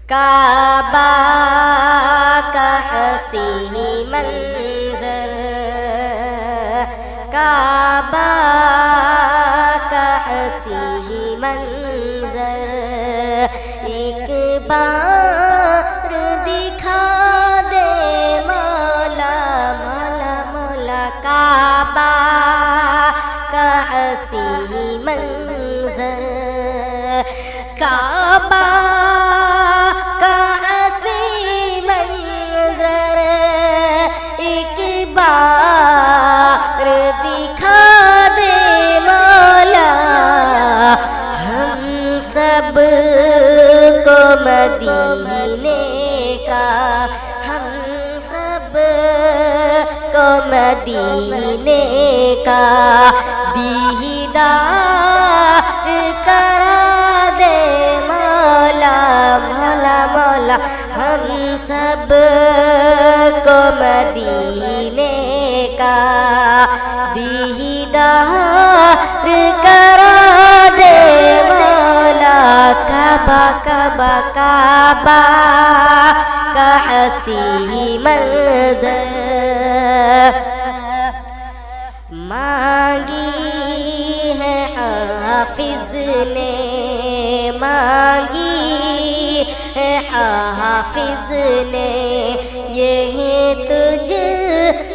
کعبہ کا حسین منظر، کعبہ کا حسین منظر، ایک بار دکھا دے مولا مولا مولا، کعبہ کا حسین منظر، کعبہ کا حسین منظر، ایک بار دکھا دے مولا، ہم سب کو مدینے کا، ہم سب کو مدینے کا دیدار کرا دے مولا مولا مولا، ہم سب کو مدینے کا دیدار کرا دے مولا، کعبہ کعبہ کعبہ کا حسین منظر، مانگی ہے حافظ نے، مانگی ہے حافظ نے، یہ تجھ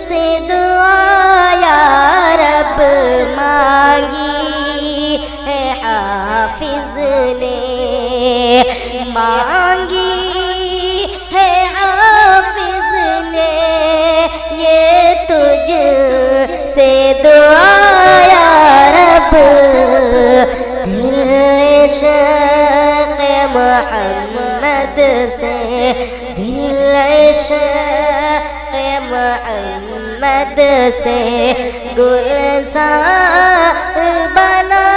سے دعا یا رب، مانگی ہے حافظ نے، مانگی ہے حافظ نے، یہ تجھ سے دعا یا رب، دل عشق محمد سے، دل عشق محمد سے گلزار بنا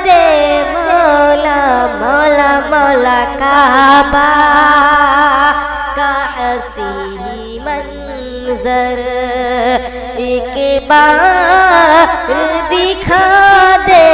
دے مولا مولا مولا، کعبہ کا حسین منظر، ایک بار دکھا دے